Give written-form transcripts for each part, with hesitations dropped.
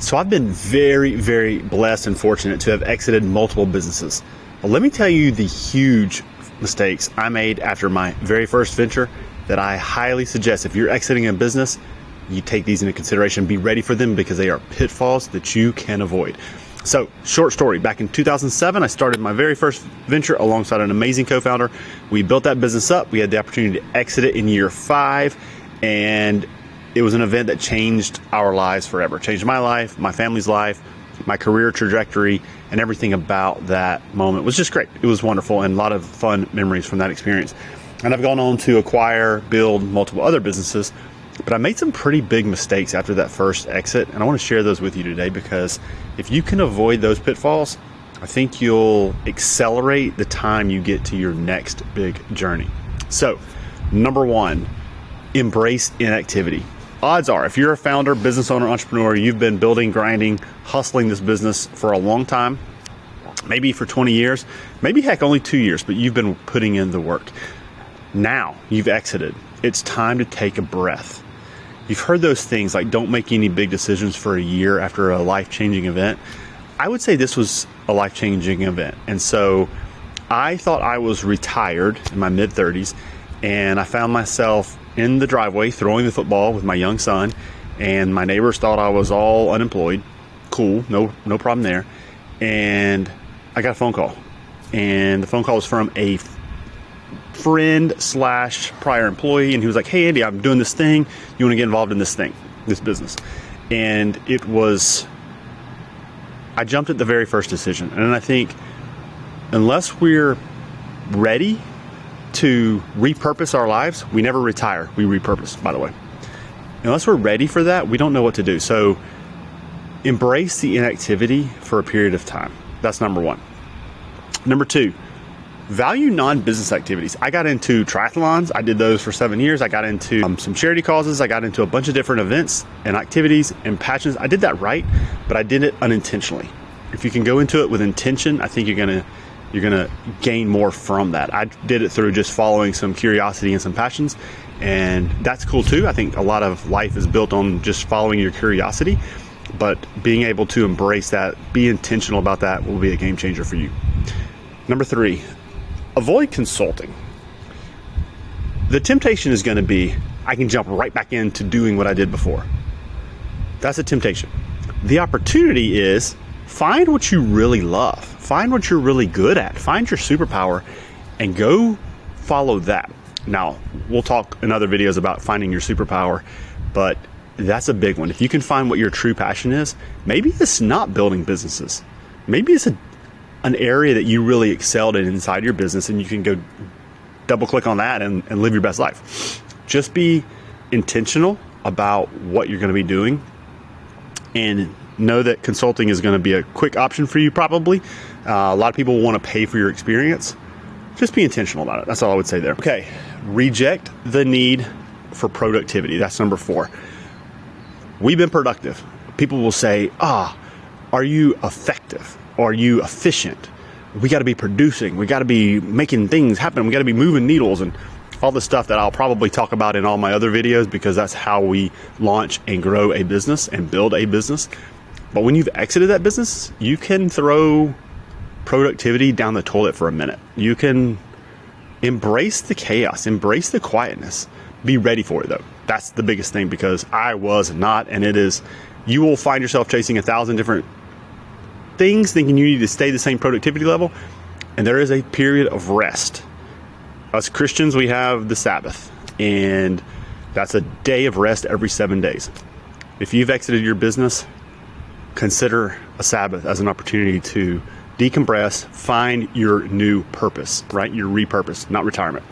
So I've been very, very blessed and fortunate to have exited multiple businesses. Well, let me tell you the huge mistakes I made after my very first venture that I highly suggest if you're exiting a business, you take these into consideration. Be ready for them because they are pitfalls that you can avoid. So, short story, back in 2007, I started my very first venture alongside an amazing co-founder. We built that business up. We had the opportunity to exit it in year 5, and it was an event that changed our lives forever. Changed my life, my family's life, my career trajectory, and everything about that moment was just great. It was wonderful and a lot of fun memories from that experience. And I've gone on to acquire, build multiple other businesses, but I made some pretty big mistakes after that first exit, and I want to share those with you today because if you can avoid those pitfalls, I think you'll accelerate the time you get to your next big journey. So, number 1, embrace inactivity. Odds are, if you're a founder, business owner, entrepreneur, you've been building, grinding, hustling this business for a long time, maybe for 20 years, maybe heck only 2 years, but you've been putting in the work. Now you've exited. It's time to take a breath. You've heard those things like don't make any big decisions for a year after a life-changing event. I would say this was a life-changing event. And so I thought I was retired in my mid-30s, and I found myself in the driveway throwing the football with my young son, and my neighbors thought I was all unemployed. Cool, no problem there. And I got a phone call, and the phone call was from a friend / prior employee, and he was like, "Hey Andy, I'm doing this thing. You want to get involved in this business?" And I jumped at the very first decision. And I think unless we're ready to repurpose our lives, we never retire, we repurpose, by the way. Unless we're ready for that, we don't know what to do. So embrace the inactivity for a period of time. That's number 1. Number 2, value non-business activities. I got into triathlons. I did those for 7 years. I got into some charity causes. I got into a bunch of different events and activities and passions. I did that right, but I did it unintentionally. If you can go into it with intention, I think you're gonna gain more from that. I did it through just following some curiosity and some passions, and that's cool too. I think a lot of life is built on just following your curiosity, but being able to embrace that, be intentional about that will be a game changer for you. Number 3, avoid consulting. The temptation is going to be, I can jump right back into doing what I did before. That's a temptation. The opportunity is find what you really love. Find what you're really good at. Find your superpower and go follow that. Now, we'll talk in other videos about finding your superpower, but that's a big one. If you can find what your true passion is, maybe it's not building businesses. Maybe it's an area that you really excelled in inside your business, and you can go double click on that and live your best life. Just be intentional about what you're going to be doing, and know that consulting is going to be a quick option for you probably. A lot of people want to pay for your experience. Just be intentional about it. That's all I would say there. Okay, reject the need for productivity. That's number 4. We've been productive. People will say, are you effective? Are you efficient? We got to be producing. We got to be making things happen. We got to be moving needles and all the stuff that I'll probably talk about in all my other videos, because that's how we launch and grow a business and build a business. But when you've exited that business, you can throw productivity down the toilet for a minute. You can embrace the chaos, embrace the quietness. Be ready for it though. That's the biggest thing, because I was not, and it is. You will find yourself chasing 1,000 different things, thinking you need to stay the same productivity level, and there is a period of rest. Us Christians, we have the Sabbath, and that's a day of rest every 7 days. If you've exited your business, consider a Sabbath as an opportunity to decompress, find your new purpose, right? Your repurpose, not retirement.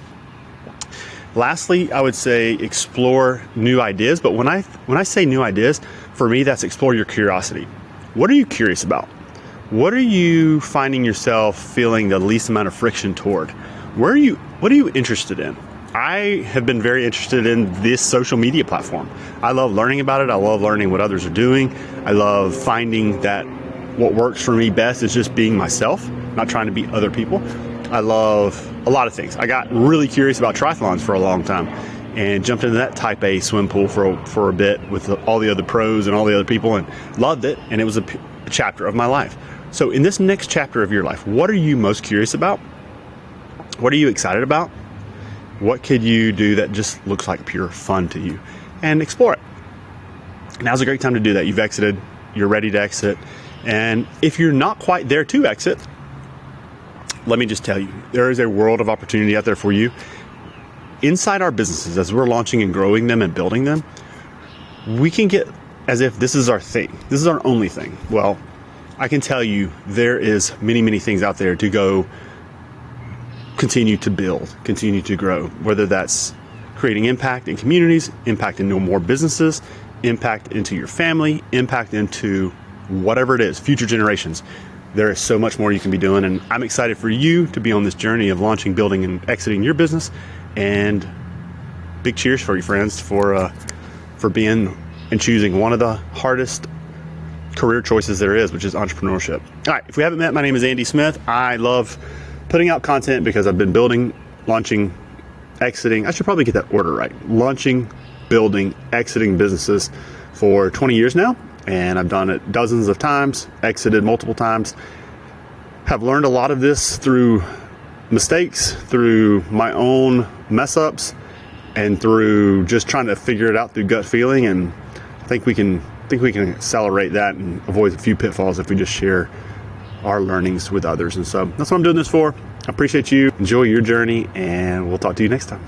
Lastly, I would say explore new ideas, but when I say new ideas, for me, that's explore your curiosity. What are you curious about? What are you finding yourself feeling the least amount of friction toward? What are you interested in? I have been very interested in this social media platform. I love learning about it. I love learning what others are doing. I love finding that what works for me best is just being myself, not trying to be other people. I love a lot of things. I got really curious about triathlons for a long time. and jumped into that type A swim pool for a bit with all the other pros and all the other people, and loved it. And it was a chapter of my life. So in this next chapter of your life, what are you most curious about? What are you excited about? What could you do that just looks like pure fun to you? And explore it. Now's a great time to do that. You've exited, you're ready to exit. And if you're not quite there to exit, let me just tell you, there is a world of opportunity out there for you. Inside our businesses, as we're launching and growing them and building them, we can get as if this is our thing. This is our only thing. Well, I can tell you there is many, many things out there to go continue to build, continue to grow, whether that's creating impact in communities, impact into more businesses, impact into your family, impact into whatever it is, future generations. There is so much more you can be doing, and I'm excited for you to be on this journey of launching, building, and exiting your business. And big cheers for you, friends, for being and choosing one of the hardest career choices there is, which is entrepreneurship. All right, if we haven't met, my name is Andy Smith. I love putting out content because I've been building, launching, exiting. I should probably get that order right. Launching, building, exiting businesses for 20 years now. And I've done it dozens of times, exited multiple times. Have learned a lot of this through mistakes, through my own mess ups, and through just trying to figure it out through gut feeling. And I think we can accelerate that and avoid a few pitfalls if we just share our learnings with others. And so that's what I'm doing this for. I appreciate you. Enjoy your journey, and we'll talk to you next time.